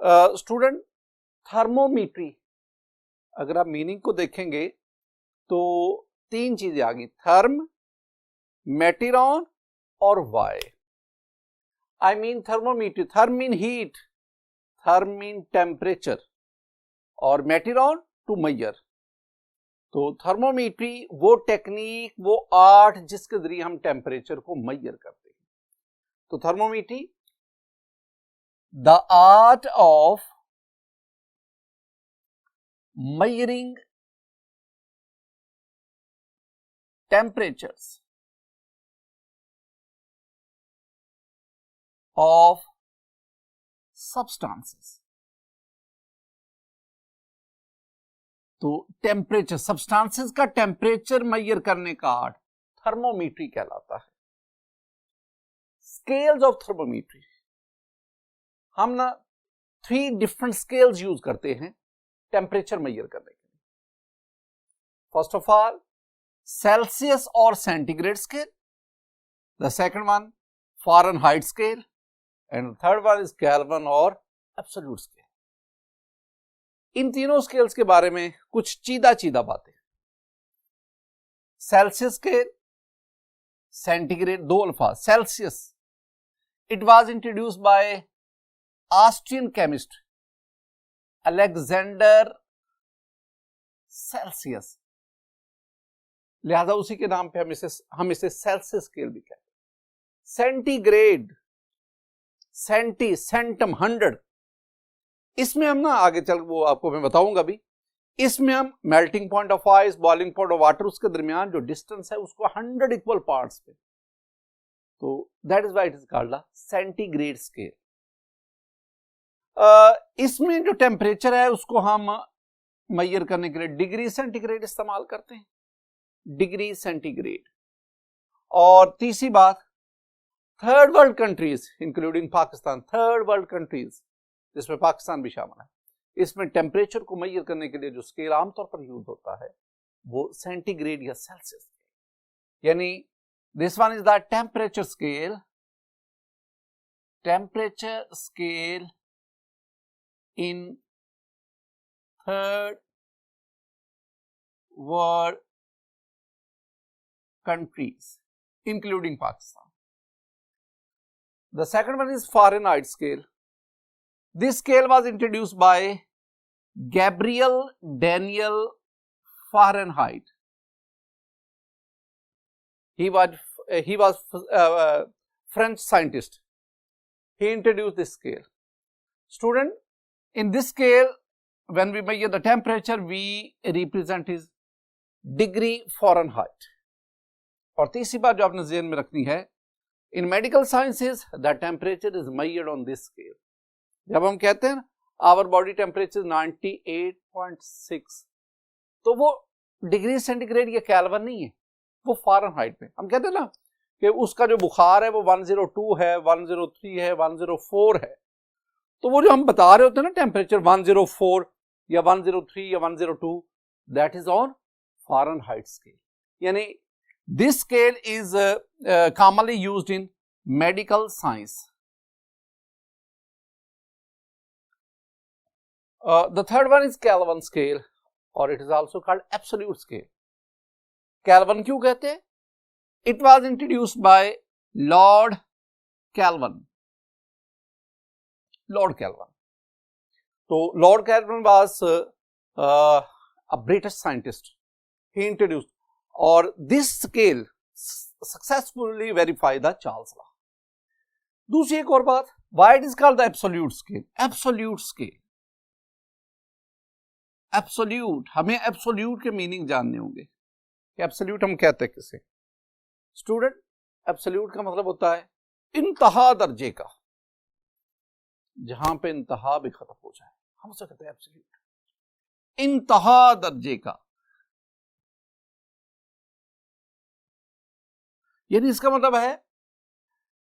Student थर्मोमीट्री, अगर आप meaning को देखेंगे तो तीन चीजें आ गई, थर्म, मेटिरॉन और वाई। I mean thermometry, therm mean heat, therm mean temperature और मेटिरॉन टू मेजर। तो थर्मोमीट्री वो टेक्निक, वो आर्ट जिसके जरिए हम टेम्परेचर को मेजर करते हैं। तो thermometry the art of measuring temperatures of substances। तो टेम्परेचर, सब्सटेंसेस का टेम्परेचर मेजर करने का आर्ट थर्मोमीट्री कहलाता है। स्केल्स ऑफ थर्मोमीट्री, हम ना 3 डिफरेंट स्केल्स यूज करते हैं टेम्परेचर मेजर करने के लिए। फर्स्ट ऑफ ऑल सेल्सियस और centigrade scale, the second one Fahrenheit scale and third one is kelvin और एब्सोल्यूट स्केल। इन तीनों स्केल्स के बारे में कुछ चीदा बातें। सेल्सियस स्केल, सेंटीग्रेड, दो अल्फाज। Celsius, it was introduced bye Austrian chemist Alexander Celsius, लिहाजा उसी के नाम पे हम इसे सेल्सियस स्केल भी कहते हैं। सेंटीग्रेड, सेंटम 100, इसमें हम ना आगे चल वो आपको मैं बताऊंगा भी, इसमें हम melting point of ice, boiling point of water, उसके दरमियान जो डिस्टेंस है उसको 100 इक्वल पार्ट्स पे, तो that is why it is called the centigrade scale. इसमें जो टेम्परेचर है उसको हम मेजर करने के लिए डिग्री सेंटीग्रेड इस्तेमाल करते हैं, डिग्री सेंटीग्रेड। और तीसरी बात, third world countries including Pakistan, third world countries जिसमें पाकिस्तान भी शामिल है, इसमें टेम्परेचर को मेजर करने के लिए जो स्केल आमतौर पर यूज होता है वो सेंटीग्रेड या सेल्सियस, यानी this one is the temperature scale in third world countries including Pakistan. The second one is Fahrenheit scale. This scale was introduced by Gabriel Daniel Fahrenheit. He was French scientist. He introduced this scale. Student, in this scale, when we measure the temperature, we represent his degree Fahrenheit. और तीसरी बात जो आपने ज़हन में रखनी है, in medical sciences, the temperature is measured on this scale. जब हम कहते हैं our body temperature is 98.6, तो वो डिग्री सेंटीग्रेड या केल्विन नहीं है, वो फ़ारेनहाइट में। हम कहते हैं ना कि उसका जो बुखार है वो 102 है, 103 है, 104 है, तो वो जो हम बता रहे होते हैं ना टेम्परेचर 104 या 103 या 102, that is on Fahrenheit scale. यानी this scale is commonly used in medical science. The third one is Kelvin scale और it is also called absolute scale. Kelvin क्यों कहते हैं? It was introduced by Lord Kelvin. तो Lord Kelvin was a British scientist, he introduced, और this scale successfully verify the Charles law. दूसरी एक और बात, why it is called the absolute scale. Absolute, हमें एब्सोल्यूट के मीनिंग जानने होंगे। एब्सोल्यूट हम कहते हैं किसे? स्टूडेंट, एब्सोल्यूट का मतलब होता है इंतहा दर्जे का, जहां पे इंतहा भी खत्म हो जाए, हम उसे कहते हैं एब्सोल्यूट, इंतहा दर्जे का। यानी इसका मतलब है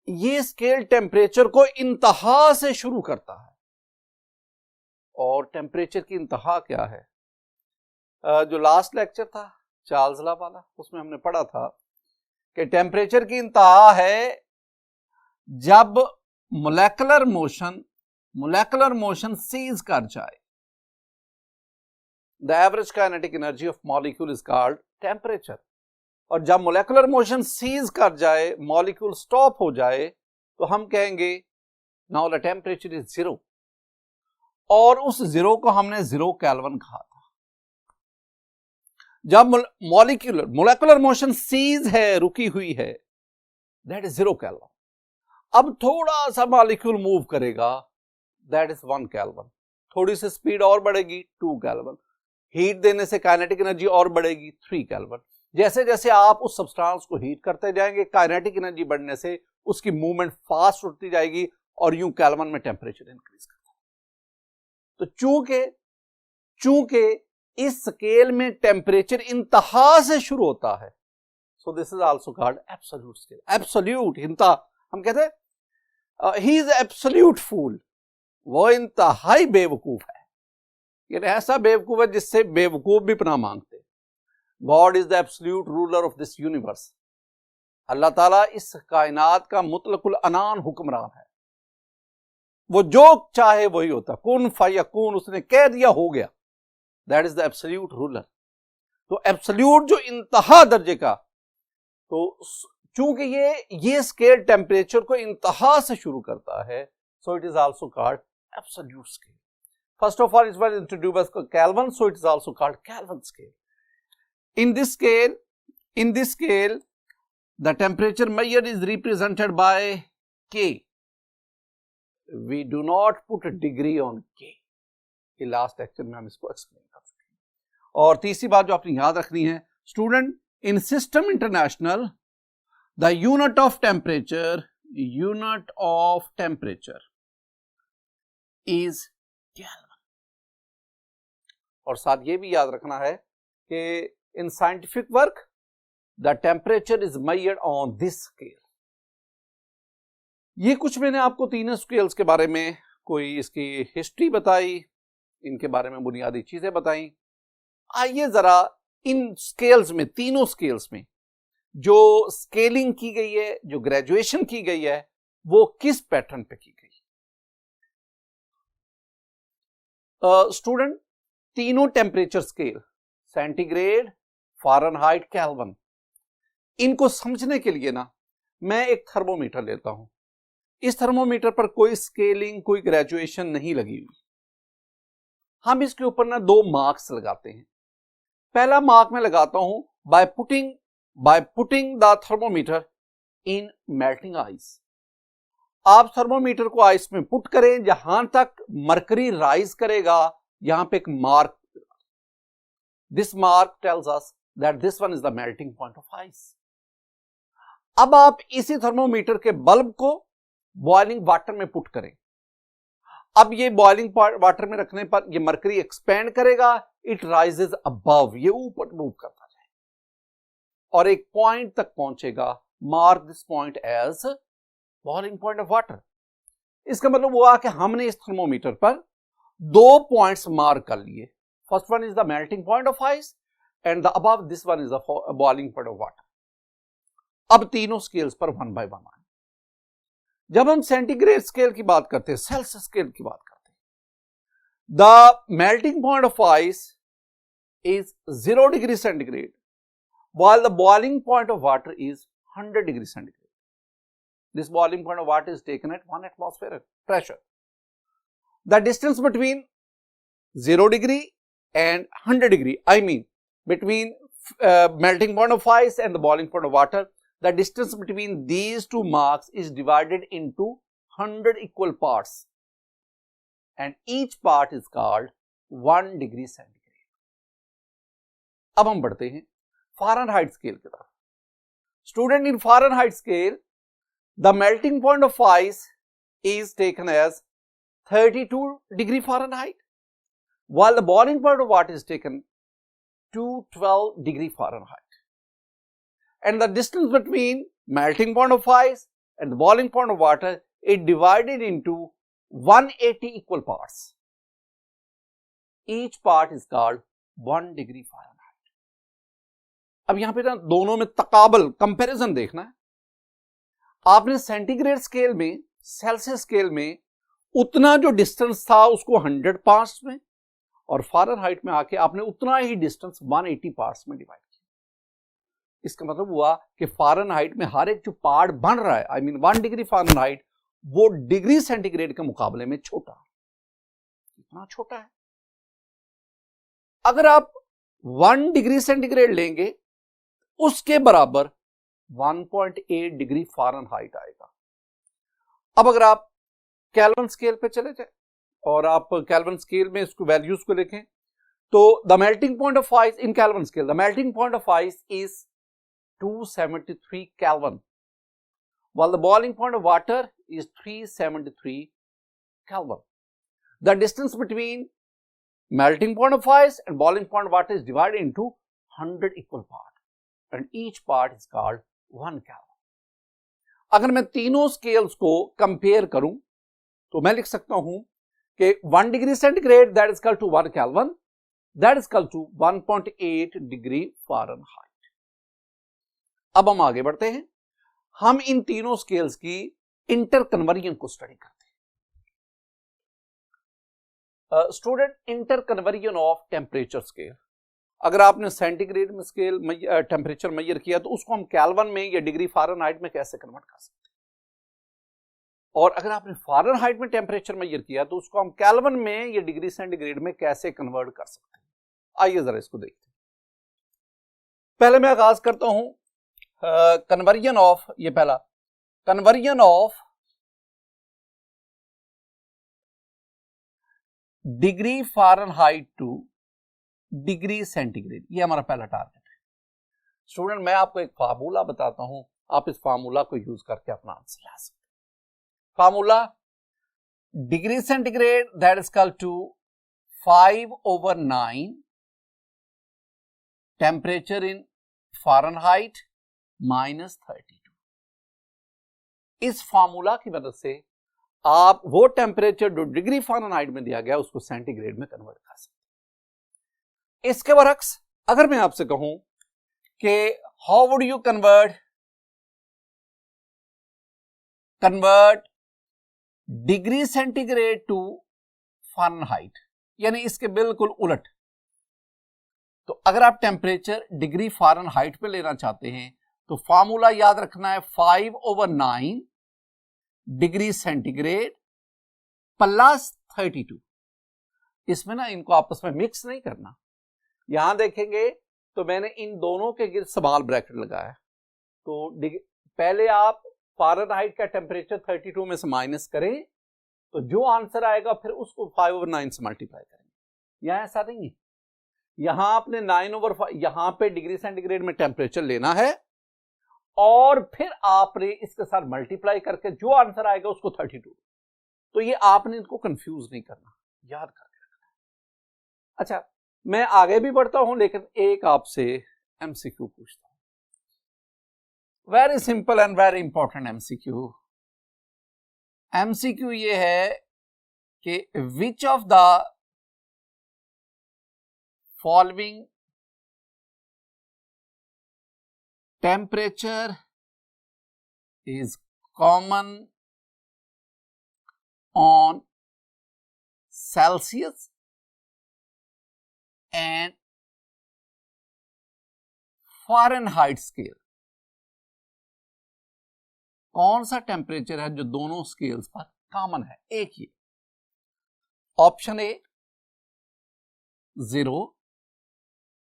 ये स्केल टेम्परेचर को इंतहा से शुरू करता है। और टेम्परेचर की इंतहा क्या है? जो लास्ट लेक्चर था चार्ल्स लॉ वाला, उसमें हमने पढ़ा था कि टेम्परेचर की इंतहा है जब molecular motion molecular motion cease कर जाए, the average kinetic energy of molecule is called temperature. और जब मोलेकुलर मोशन सीज कर जाए, मॉलिक्यूल स्टॉप हो जाए, तो हम कहेंगे नाउ द टेम्परेचर इज 0, और उस 0 को हमने 0 केल्विन कहा था। जब मोलेकुलर मोशन सीज है, रुकी हुई है, दैट इज 0 केल्विन। अब थोड़ा सा मॉलिक्यूल मूव करेगा, दैट इज 1 केल्विन। थोड़ी सी स्पीड और बढ़ेगी, 2 केल्विन। हीट देने से काइनेटिक एनर्जी और बढ़ेगी, 3 केल्विन। जैसे जैसे आप उस सब्सटेंस को हीट करते जाएंगे, काइनेटिक एनर्जी बढ़ने से उसकी मूवमेंट फास्ट होती जाएगी और यूं केल्विन में टेम्परेचर इंक्रीज करता है। तो चूंकि इस स्केल में टेम्परेचर इंतहा से शुरू होता है, so this is also called absolute scale. Absolute, इंतहा, हम कहते हैं ही इज एब्सोल्यूट फूल, वो इंतहाई बेवकूफ है। ये ऐसा बेवकूफ है जिससे बेवकूफ भी पनाह मांगते। God is the absolute ruler of this universe. Allah ताला इस कायनात का मुतलकुल अनान हुक्मरान है। वो जो चाहे वही होता, कुन फयकून, उसने कह दिया हो गया, that is the absolute ruler. तो एब्सोल्यूट जो इंतहा दर्जे का, तो चूंकि ये स्केल टेम्परेचर को इंतहा से शुरू करता है, so it is also called absolute scale. First of all, it was introduced as Kelvin, so it is also called Kelvin scale. In this scale, the temperature measured is represented by K. We do not put a degree on K. ये last lecture में हम इसको explain कर चुके हैं। और तीसरी बात जो आपने याद रखनी है, student, in system international the unit of temperature is kelvin. और साथ ये भी याद रखना है कि in scientific work the temperature is measured on this scale. ये कुछ मैंने आपको तीनों स्केल्स के बारे में कोई इसकी हिस्ट्री बताई, इनके बारे में बुनियादी चीजें बताई। आइए जरा इन स्केल्स में, तीनों स्केल्स में जो स्केलिंग की गई है, जो ग्रेजुएशन की गई है, वो किस पैटर्न पे की गई। स्टूडेंट, तीनों temperature scale, centigrade, Fahrenheit, kelvin, इनको समझने के लिए ना मैं एक थर्मोमीटर लेता हूं। इस थर्मोमीटर पर कोई स्केलिंग, कोई ग्रेजुएशन नहीं लगी हुई। हम इसके ऊपर ना 2 मार्क्स लगाते हैं। पहला मार्क मैं लगाता हूं by putting the thermometer in melting ice. आप थर्मोमीटर को आइस में पुट करें, जहां तक मरकरी राइज करेगा, यहां पे एक mark, this mark tells us that this one is the melting point of ice. अब आप इसी थर्मोमीटर के बल्ब को बॉइलिंग वाटर में पुट करें। अब ये बॉइलिंग वाटर में रखने पर ये मरकरी एक्सपेंड करेगा, इट राइजेस अबव, ये ऊपर मूव करता जाए और एक पॉइंट तक पहुंचेगा। Mark this point as boiling point of water. इसका मतलब हुआ कि हमने इस थर्मोमीटर पर 2 पॉइंट्स मार्क कर लिए। First one is the melting point of ice and the above this one is the boiling point of water. अब तीनों स्केल्स पर 1 by 1 आए। जब हम सेंटीग्रेड स्केल की बात करते हैं, सेल्सियस स्केल की बात करते हैं, the melting point of ice is 0 degree centigrade while the boiling point of water is 100 degree centigrade. This boiling point of water is taken at 1 atmospheric pressure. The distance between 0 degree and 100 degree, I mean between melting point of ice and the boiling point of water, the distance between these 2 marks is divided into 100 equal parts and each part is called 1 degree centigrade. अब हम बढ़ते हैं Fahrenheit scale की तरफ। Student, in Fahrenheit scale the melting point of ice is taken as 32 degree Fahrenheit while the boiling point of water is taken to 12 degree Fahrenheit. And the distance between melting point of ice and the boiling point of water is divided into 180 equal parts. Each part is called 1 degree Fahrenheit. अब यहां पे ना दोनों में तकाबल, comparison देखना है। आपने centigrade scale में, सेल्सियस स्केल में उतना जो डिस्टेंस था उसको 100 पार्ट्स में, और फ़ारेनहाइट में आके आपने उतना ही डिस्टेंस 180 पार्ट्स में डिवाइड किया। इसका मतलब हुआ कि फ़ारेनहाइट में हर एक जो पार्ट बन रहा है, आई मीन 1 डिग्री फ़ारेनहाइट, वो डिग्री सेंटीग्रेड के मुकाबले में छोटा है। इतना छोटा है। अगर आप 1 डिग्री सेंटीग्रेड लेंगे उसके बराबर 1.8 डिग्री फ़ारेनहाइट आएगा। अब अगर आप केल्विन स्केल पे चले जाए और आप केल्विन स्केल में इसको वैल्यूज को लिखें, तो the melting point of ice in kelvin scale, the melting point of ice is 273 Kelvin, while the boiling point of water is 373 Kelvin. The distance between melting point of ice and boiling point of water is divided into 100 equal parts, and each part is called 1 Kelvin. अगर मैं तीनों scales को compare करूं तो मैं लिख सकता हूं कि 1 degree centigrade that is equal to 1 kelvin, that is equal to 1.8 degree Fahrenheit. अब हम आगे बढ़ते हैं, हम इन तीनों स्केल्स की इंटर कन्वर्जन को स्टडी करते हैं। Student, inter conversion of temperature scale, अगर आपने सेंटीग्रेड में स्केल टेम्परेचर मेजर किया तो उसको हम केल्विन में या डिग्री फ़ारेनहाइट में कैसे कन्वर्ट कर सकते हैं, और अगर आपने फ़ारेनहाइट में टेम्परेचर मेजर किया तो उसको हम केल्विन में या डिग्री सेंटीग्रेड में कैसे कन्वर्ट कर सकते हैं। आइए जरा इसको देखते हैं। पहले मैं आगाज करता हूं कन्वर्जन ऑफ, ये पहला conversion of degree Fahrenheit two degree centigrade, ये हमारा पहला टारगेट है। स्टूडेंट, मैं आपको एक फार्मूला बताता हूं, आप इस फार्मूला को यूज करके अपना आंसर ला सकते हैं। Formula, degree centigrade that is equal to 5/9 temperature in Fahrenheit -32। इस फार्मूला की मदद से आप वो टेम्परेचर जो डिग्री फ़ारेनहाइट में दिया गया उसको सेंटीग्रेड में कन्वर्ट कर सकते हैं। इसके बरक्स अगर मैं आपसे कहूं कि how would you convert degree centigrade to Fahrenheit, यानी इसके बिल्कुल उलट, तो अगर आप टेम्परेचर डिग्री फ़ारेनहाइट पे लेना चाहते हैं तो फार्मूला याद रखना है 5/9 डिग्री सेंटीग्रेड प्लस 32। इसमें ना इनको आपस में मिक्स नहीं करना। यहां देखेंगे तो मैंने इन दोनों के गिर्द स्मॉल ब्रैकेट लगाया, तो पहले आप फ़ारेनहाइट का टेम्परेचर 32 में से माइनस करें तो जो आंसर आएगा फिर उसको 5/9 से मल्टीप्लाई करेंगे। यहां ऐसा नहीं है, यहां आपने 9/5 यहां पे डिग्री सेंटीग्रेड में टेम्परेचर लेना है और फिर आपने इसके साथ मल्टीप्लाई करके जो आंसर आएगा उसको 32। तो ये आपने इनको कंफ्यूज नहीं करना, याद करके रखना। अच्छा, मैं आगे भी बढ़ता हूं लेकिन एक आपसे एमसीक्यू पूछता हूं, very simple and very important MCQ. MCQ ये है कि which of the following temperature is common on Celsius and Fahrenheit scale। कौन सा टेम्परेचर है जो दोनों स्केल्स पर कॉमन है, एक ही। Option A 0,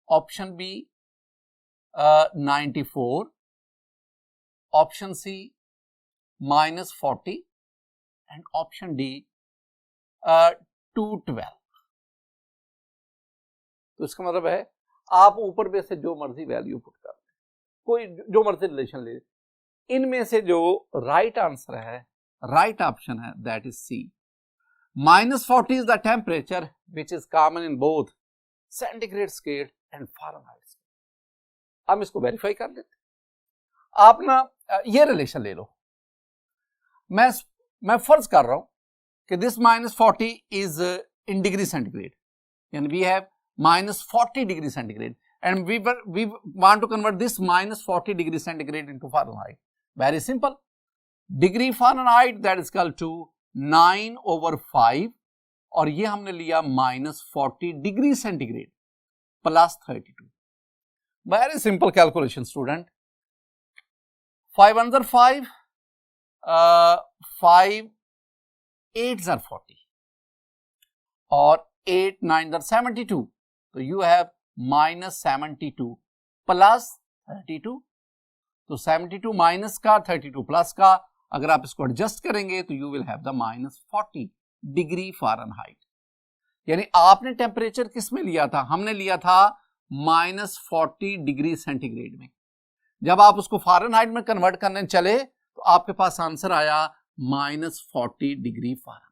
option B 94, option C -40 and option D 212। तो इसका मतलब है आप ऊपर में से जो मर्जी वैल्यू पुट कर दें, कोई जो मर्जी रिलेशन ले, इनमें से जो राइट आंसर है, राइट ऑप्शन है, that is C. -40 is the temperature which is common in both centigrade scale and Fahrenheit scale. हम इसको वेरीफाई कर लेते। आप ना ये रिलेशन ले लो, मैं फर्ज कर रहा हूं कि this -40 is in degree centigrade, यानी we have -40 degree centigrade and we want to convert this -40 degree centigrade into Fahrenheit. Very simple. Degree Fahrenheit, that is equal to 9/5 और ये हमने लिया -40 degree centigrade plus 32। Very simple calculation student. 5 1 5, 5 8 40 और 8 9 72, तो you have -72 plus 32। तो 72 minus का 32 plus का, अगर आप इसको एडजस्ट करेंगे तो you will have the -40 degree Fahrenheit. यानी आपने टेम्परेचर किस में लिया था? हमने लिया था -40 डिग्री सेंटीग्रेड में। जब आप उसको फ़ारेनहाइट में कन्वर्ट करने चले तो आपके पास आंसर आया -40 degree Fahrenheit.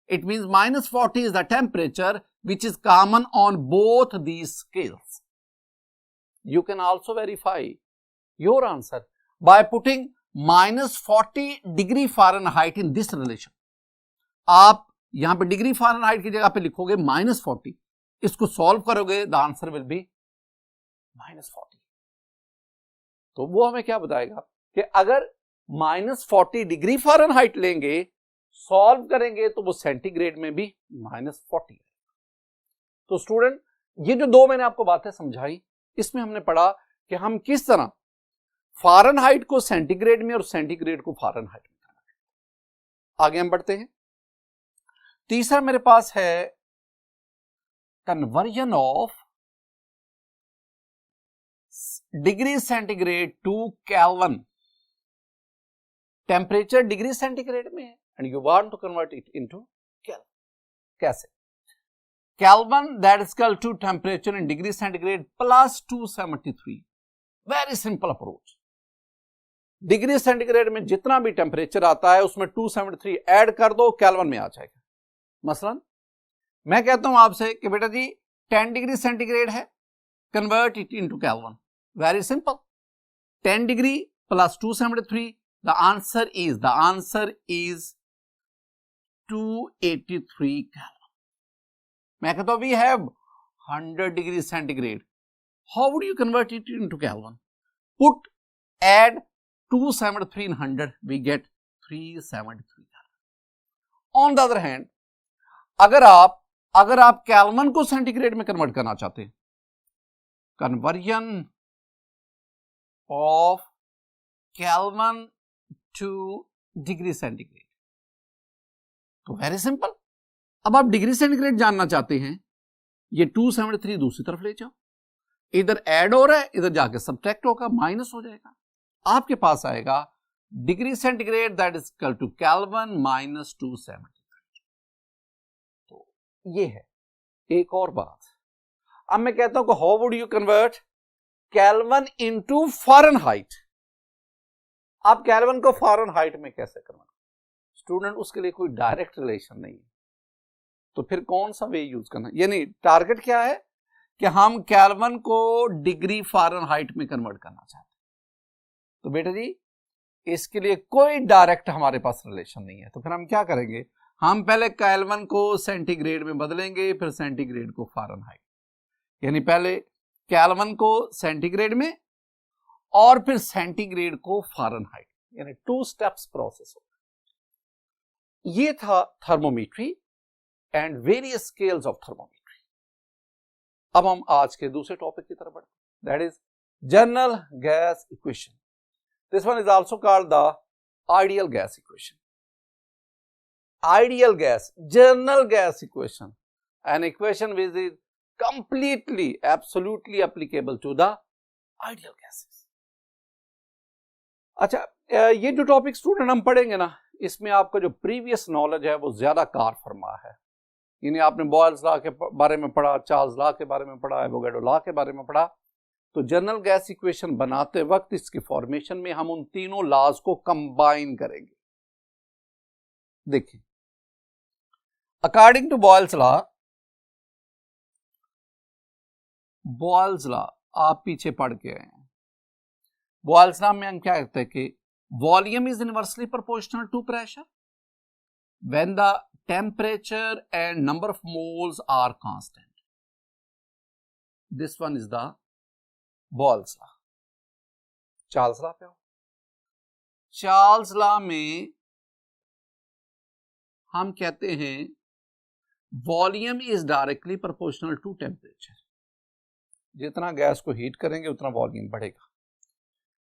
It means -40 is the temperature which is common on both these scales. You can also verify your answer by putting -40 degree Fahrenheit in this relation. आप यहां पे डिग्री फ़ारेनहाइट की जगह पे लिखोगे -40, इसको सॉल्व करोगे, द आंसर विल बी -40। तो वो हमें क्या बताएगा कि अगर -40 डिग्री फ़ारेनहाइट लेंगे, सॉल्व करेंगे तो वो सेंटीग्रेड में भी -40 है। तो स्टूडेंट, ये जो दो मैंने आपको बातें समझाई, इसमें हमने पढ़ा कि हम किस तरह फ़ारेनहाइट को सेंटीग्रेड में और सेंटीग्रेड को फ़ारेनहाइट में करना। आगे हम बढ़ते हैं। तीसरा मेरे पास है conversion of degree centigrade to kelvin. Temperature degree centigrade में है and you want to convert it into Kelvin. कैसे? Kelvin, that is equal to temperature in degree centigrade plus 273. Very simple approach. Degree centigrade में जितना भी temperature आता है उसमें 273 add कर दो, केल्विन में आ जाएगा। मसलन मैं कहता हूं आपसे कि बेटा जी 10 डिग्री सेंटीग्रेड है, convert it into kelvin. Very simple. 10 degree plus 273, the answer is 283 Kelvin. मैं कहता हूं we have 100 degree centigrade. How would you convert it into Kelvin? Add 273 in 100, we get 373 Kelvin. On the other hand, अगर आप kelvin को centigrade में convert करना चाहते हैं, conversion of kelvin two degree centigrade, तो वेरी सिंपल। अब आप डिग्री सेंटीग्रेड जानना चाहते हैं, ये 273 दूसरी तरफ ले जाओ, इधर ऐड हो रहा है, इधर जाके सब्ट्रैक्ट होगा, माइनस हो जाएगा। आपके पास आएगा degree centigrade that is equal to kelvin minus 273। तो ये है एक और बात। अब मैं कहता हूं कि how would you convert kelvin into Fahrenheit. आप केल्विन को फ़ारेनहाइट में कैसे कन्वर्ट? स्टूडेंट, उसके लिए कोई डायरेक्ट रिलेशन नहीं है, तो फिर कौन सा वे यूज करना? यानी टारगेट क्या है कि हम केल्विन को डिग्री फ़ारेनहाइट में कन्वर्ट करना चाहते हैं। तो बेटा जी इसके लिए कोई डायरेक्ट हमारे पास रिलेशन नहीं है, तो फिर हम क्या करेंगे? हम पहले केल्विन को सेंटीग्रेड में बदलेंगे, फिर सेंटीग्रेड को फ़ारेनहाइट। यानी पहले केल्विन को सेंटीग्रेड में और फिर सेंटीग्रेड को फ़ारेनहाइट, यानी 2 स्टेप्स प्रोसेस हो। ये था थर्मोमीट्री एंड वेरियस स्केल्स ऑफ थर्मोमीट्री। अब हम आज के दूसरे टॉपिक की तरफ बढ़ते हैं, that is general gas equation. This one is also called the ideal gas equation. Ideal gas, general gas equation, an equation which is completely absolutely applicable to the ideal gases. अच्छा, ये जो topic student हम पढ़ेंगे ना, इसमें आपका जो previous knowledge है वो ज्यादा कार फरमा है। यानी आपने बॉयल्स लॉ के बारे में पढ़ा, चार्ल्स लॉ के बारे में पढ़ा, एवोगाड्रो लॉ के बारे में पढ़ा। तो जनरल गैस इक्वेशन बनाते वक्त इसकी फॉर्मेशन में हम उन तीनों लॉज को कंबाइन करेंगे। देखिए, अकॉर्डिंग टू बॉयल्स लॉ आप पीछे पढ़ के आए हैं। बॉयल्स लॉ में हम क्या कहते हैं कि volume is inversely proportional to pressure when the temperature and number of moles are constant. This one is the Boyle's law. Charles law पे हो। चार्ल्स लॉ में हम कहते हैं volume is directly proportional to temperature. जितना gas को heat करेंगे उतना वॉल्यूम बढ़ेगा।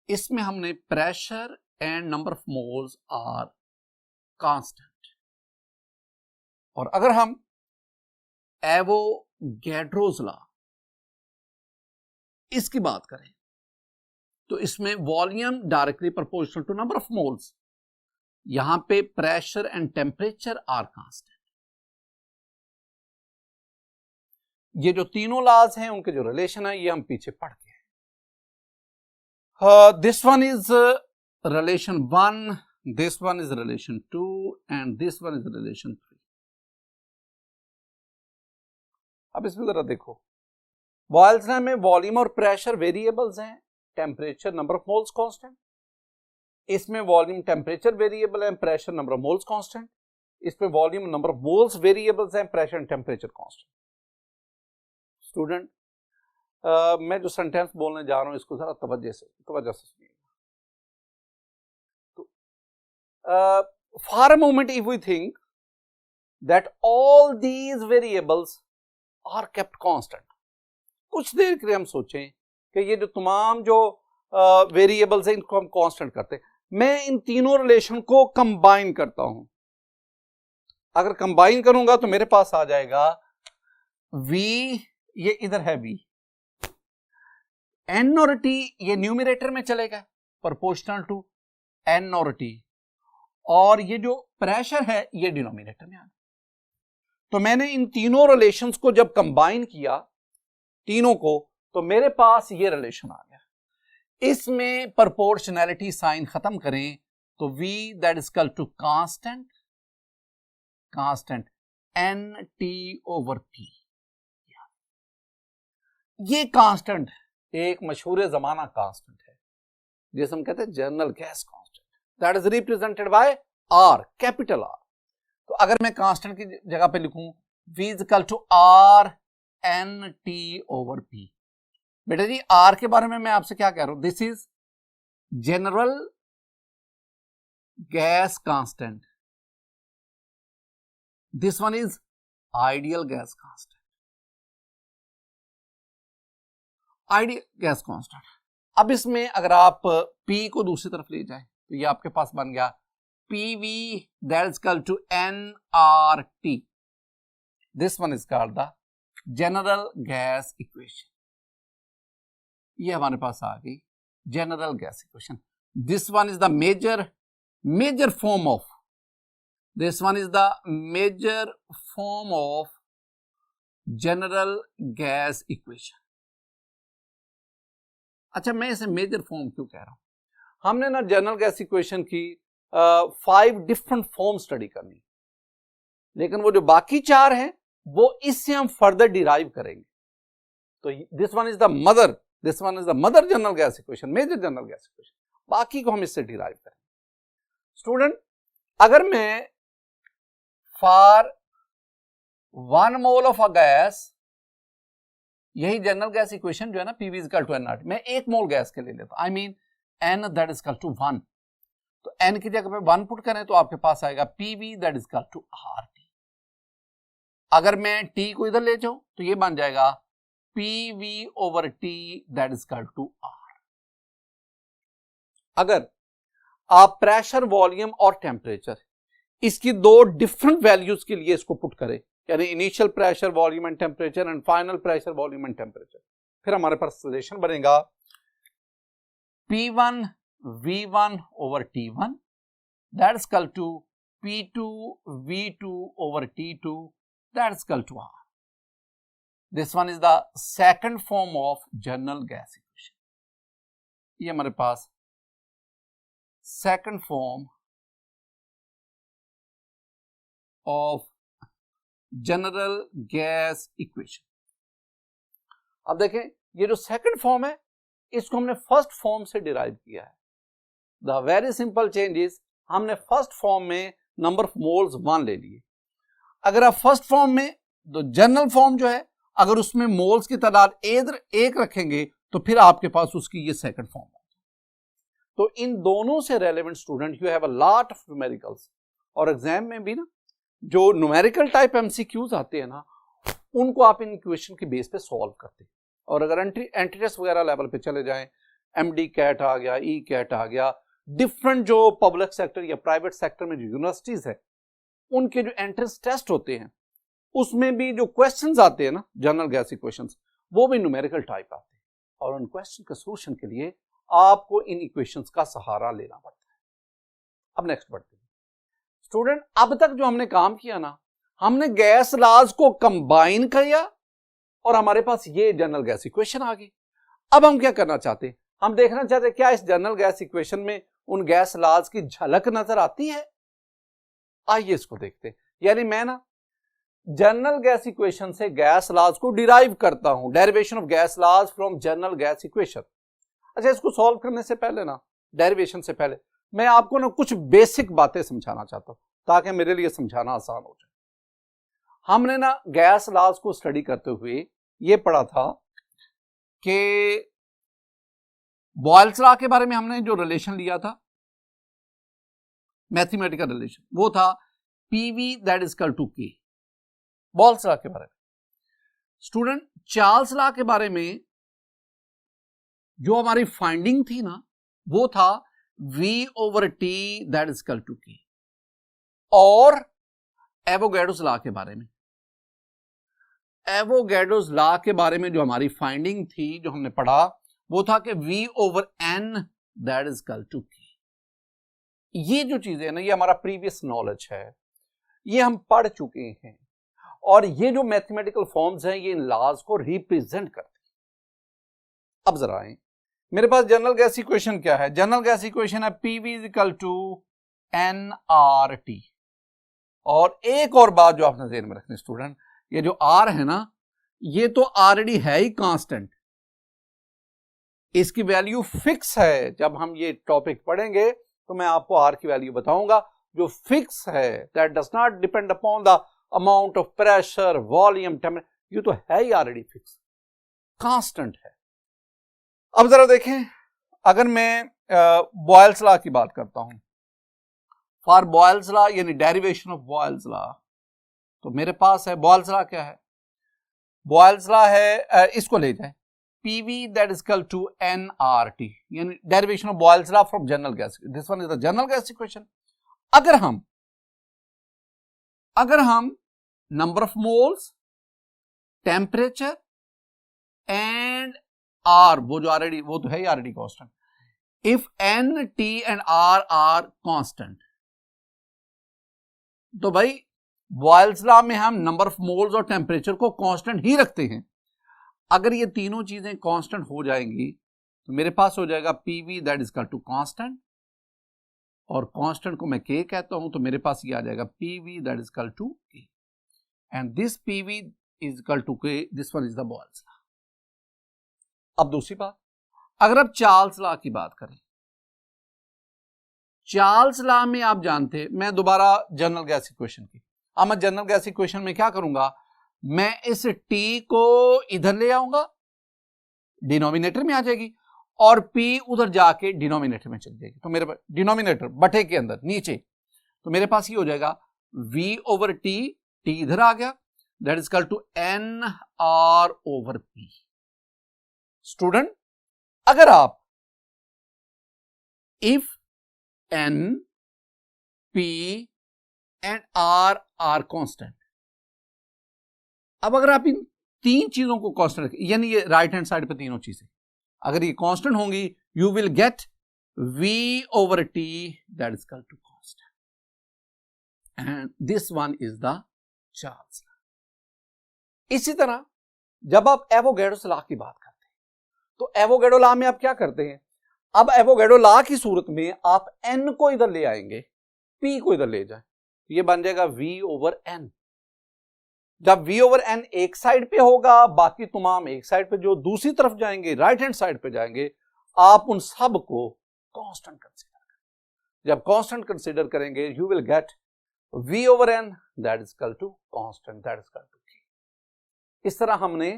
इसमें हमने pressure and number of moles are constant. और अगर हम एवोगैड्रोस लॉ इसकी बात करें तो इसमें volume directly proportional to number of moles, यहां पे pressure and temperature are constant. ये जो तीनों लॉज हैं उनके जो रिलेशन है ये हम पीछे पढ़ के हैं। This one is relation 1, this one is relation 2 and this one is relation 3। अब इसमें जरा देखो, बॉयल्स में वॉल्यूम और प्रेशर वेरिएबल्स हैं, temperature number of moles constant. इसमें वॉल्यूम टेम्परेचर वेरिएबल है, pressure number of moles constant. इसमें volume number of moles variables हैं, pressure and temperature constant. Student मैं जो सेंटेंस बोलने जा रहा हूं इसको जरा तवज्जो से सुनिएगा। तो for a moment if we think that all these variables are kept constant, कुछ देर के लिए हम सोचें कि ये जो तमाम जो वेरिएबल्स हैं इनको हम कांस्टेंट करते हैं। मैं इन तीनों रिलेशन को कंबाइन करता हूं। अगर कंबाइन करूंगा तो मेरे पास आ जाएगा v, ये इधर है v, n और t ये न्यूमरेटर में चलेगा प्रोपोर्शनल टू n और t, और ये जो प्रेशर है ये डिनोमिनेटर में आना। तो मैंने इन तीनों रिलेशंस को जब कंबाइन किया तीनों को, तो मेरे पास ये रिलेशन आ गया। इसमें प्रोपोर्शनैलिटी साइन खत्म करें तो v that is equal to constant NT/P। ये कांस्टेंट एक मशहूर जमाना कांस्टेंट है जिसे हम कहते हैं general gas constant, that is represented by R, capital R। तो अगर मैं कांस्टेंट की जगह पे लिखूं v is equal to RNT/P। बेटा जी R के बारे में मैं आपसे क्या कह रहा हूं, this is general gas constant, this one is ideal gas constant. Ideal gas constant. अब इसमें अगर आप P को दूसरी तरफ ले जाएं तो ये आपके पास बन गया PV that is equal to nRT. This one is called the general gas equation. ये हमारे पास आ गई general gas equation. This one is the major form of, this one is the major form of general gas equation. अच्छा, मैं इसे major form क्यों कह रहा हूं? हमने ना जनरल गैस इक्वेशन की 5 डिफरेंट फॉर्म स्टडी करनी, लेकिन वो जो बाकी 4 हैं वो इससे हम फर्दर डिराइव करेंगे। तो this one is the mother general gas equation, major general gas equation. बाकी को हम इससे डिराइव करेंगे। स्टूडेंट, अगर मैं for 1 mole of a gas, यही जनरल गैस इक्वेशन जो है ना PV is equal to nRT, मैं 1 मोल गैस के ले लेता हूं, I mean n that is equal to 1। तो n की जगह पे 1 पुट करें तो आपके पास आएगा PV that is equal to RT। अगर मैं T को इधर ले जाऊं तो ये बन जाएगा PV/T that is equal to R। अगर आप प्रेशर, वॉल्यूम और टेम्परेचर इसकी 2 डिफरेंट वैल्यूज के लिए इसको पुट करें, यानी initial pressure, volume and temperature and final pressure, volume and temperature, फिर हमारे पास रिलेशन बनेगा P1 V1/T1 that is equal to P2 V2/T2 that is equal to R. This one is the second form of general gas equation. ये हमारे पास second form of general gas equation. अब देखें, ये जो second form है इसको हमने first form से डिराइव किया है। The very simple change is, हमने फर्स्ट फॉर्म में नंबर ऑफ मोल्स 1 ले लिए। अगर आप फर्स्ट फॉर्म में, तो जनरल फॉर्म जो है, अगर उसमें मोल्स की तादाद 1 रखेंगे तो फिर आपके पास उसकी ये सेकंड फॉर्म है। तो इन दोनों से relevant student, you have a lot of numericals, और एग्जाम में भी ना जो न्यूमेरिकल टाइप एमसीक्यूज आते हैं ना, उनको आप इन इक्वेशन की बेस पे सॉल्व करते हैं। और अगर एंट्री टेस्ट वगैरह लेवल पे चले जाएं, एमडी कैट आ गया, ई कैट आ गया, डिफरेंट जो पब्लिक सेक्टर या प्राइवेट सेक्टर में जो यूनिवर्सिटीज है उनके जो एंट्रेंस टेस्ट होते हैं उसमें भी जो क्वेश्चंस आते हैं ना, जनरल गैस इक्वेशंस, वो भी न्यूमेरिकल टाइप आते हैं। और उन क्वेश्चन के सोल्यूशन के लिए आपको इन इक्वेशंस का सहारा लेना पड़ता है। अब नेक्स्ट बढ़ते हैं स्टूडेंट। अब तक जो हमने काम किया ना, हमने गैस लॉज को कंबाइन किया और हमारे पास ये जनरल गैस इक्वेशन आ गई। अब हम क्या करना चाहते हैं, हम देखना चाहते हैं क्या इस जनरल गैस इक्वेशन में उन गैस लॉज की झलक नजर आती है। आइए इसको देखते हैं। यानी मैं ना जनरल गैस इक्वेशन से गैस लॉज को डिराइव करता हूं, derivation of gas laws from general gas equation. अच्छा, इसको सॉल्व करने से पहले ना, डेरिवेशन से पहले मैं आपको ना कुछ बेसिक बातें समझाना चाहता हूं ताकि मेरे लिए समझाना आसान हो जाए। हमने ना गैस लॉज को स्टडी करते हुए ये पढ़ा था कि बॉयल्स लॉ के बारे में हमने जो रिलेशन लिया था, मैथमेटिकल रिलेशन, वो था PV that is equal to K. Boyle's law के बारे में स्टूडेंट, चार्ल्स लॉ के बारे में जो हमारी फाइंडिंग थी ना, वो था V over T that is equal to K. और एवोगैड्रोस लॉ के बारे में, एवोगैड्रोस लॉ के बारे में जो हमारी फाइंडिंग थी, जो हमने पढ़ा, वो था कि V over N that is equal to K. ये जो चीजें है ना, ये हमारा प्रीवियस नॉलेज है, ये हम पढ़ चुके हैं। और ये जो मैथमेटिकल फॉर्म्स हैं, ये इन लॉज को रिप्रेजेंट करते हैं। अब जरा आए, मेरे पास जनरल गैस इक्वेशन क्या है? जनरल गैस इक्वेशन है PV is equal to nRT. और एक और बात जो आपने ध्यान में रखनी स्टूडेंट, ये जो आर है ना, ये तो ऑलरेडी है ही कांस्टेंट, इसकी वैल्यू फिक्स है। जब हम ये टॉपिक पढ़ेंगे तो मैं आपको आर की वैल्यू बताऊंगा जो फिक्स है, that does not depend upon the amount of pressure, volume, temperature, ये तो है ही ऑलरेडी फिक्स, कांस्टेंट है। अब जरा देखें, अगर मैं बॉयल्स लॉ की बात करता हूं, फॉर बॉयल्स लॉ यानी डेरिवेशन ऑफ बॉयल्स लॉ, तो मेरे पास है बॉयल्स लॉ क्या है? बॉयल्स लॉ है, इसको ले जाए PV that is equal to NRT, यानी derivation of Boyle's law from general gas. This one is the general gas equation. अगर हम number of moles, temperature and R, वो जो ऑलरेडी, वो तो है ही already constant, if N, T and R constant, तो भाई बॉयल्स लॉ में हम नंबर ऑफ मोल्स और टेम्परेचर को कांस्टेंट ही रखते हैं। अगर ये तीनों चीजें कांस्टेंट हो जाएंगी तो मेरे पास हो जाएगा PV that is equal to constant, और कांस्टेंट को मैं के कहता हूं, तो मेरे पास ये आ जाएगा PV that is equal to K, and this PV is equal to K, this one is the Boyle's law. अब दूसरी बात, अगर आप चार्ल्स लॉ की बात करें, चार्ल्स लॉ में आप जानते हैं, मैं दोबारा जनरल गैस इक्वेशन की, अब मैं जनरल गैस इक्वेशन में क्या करूंगा, मैं इस T को इधर ले आऊंगा, डिनोमिनेटर में आ जाएगी, और P उधर जाके डिनोमिनेटर में चली जाएगी। तो मेरे पास डिनोमिनेटर बटे के अंदर नीचे, तो मेरे पास ये हो जाएगा V ओवर T, T इधर आ गया, that is equal to N R over P। Student, अगर आप if N, P and R are constant, अब अगर आप इन तीन चीजों को कांस्टेंट रखें, यानी ये राइट हैंड साइड पे तीनों चीजें अगर ये कांस्टेंट होंगी, you will get V over T that is equal to constant, and this one is the Charles law. इसी तरह जब आप एवोगैड्रोस लॉ की बात करते हैं, तो एवोगैड्रो लॉ में आप क्या करते हैं, अब एवोगैड्रो लॉ की सूरत में आप N को इधर ले आएंगे, P को इधर ले जाए, ये बन जाएगा V ओवर N। जब V ओवर N एक साइड पे होगा, बाकी तमाम एक साइड पे, जो दूसरी तरफ जाएंगे, राइट हैंड साइड पे जाएंगे, आप उन सब को कांस्टेंट कंसीडर करेंगे। जब कांस्टेंट कंसीडर करेंगे, you will get V over N that is equal to constant that is equal to K। इस तरह हमने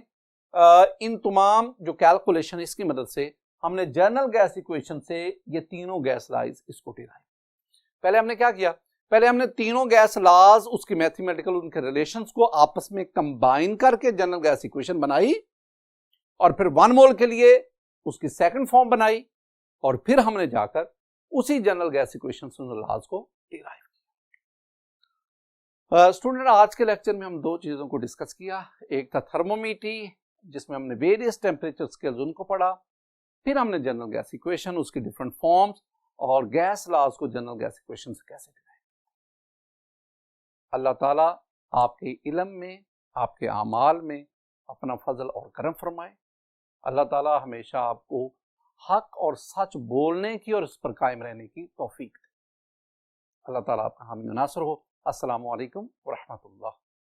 इन तमाम जो कैलकुलेशन, इसकी मदद से हमने जनरल गैस इक्वेशन से ये तीनों गैस लॉज इसको डिराइव। पहले हमने क्या किया, पहले हमने तीनों गैस लॉज, उसकी मैथमेटिकल उनके रिलेशंस को आपस में कंबाइन करके जनरल गैस इक्वेशन बनाई, और फिर 1 मोल के लिए उसकी सेकंड फॉर्म बनाई, और फिर हमने जाकर उसी जनरल गैस इक्वेशन से लॉज को डिराइव किया। स्टूडेंट, आज के लेक्चर में हम 2 चीजों को डिस्कस किया। एक था थर्मोमीटर, जिसमें हमने वेरियस टेम्परेचर स्केल्स उनको पढ़ा, फिर हमने जनरल गैस इक्वेशन, उसकी डिफरेंट फॉर्म्स और गैस लॉज को जनरल गैस इक्वेशन से कैसे डिराइव। अल्लाह ताला आपके इल्म में, आपके आमाल में अपना फजल और करम फरमाए। अल्लाह ताला हमेशा आपको हक और सच बोलने की और इस पर कायम रहने की तौफीक दे। अल्लाह ताला आपका हामी नासर हो। अस्सलामु अलैकुम व रहमतुल्लाह।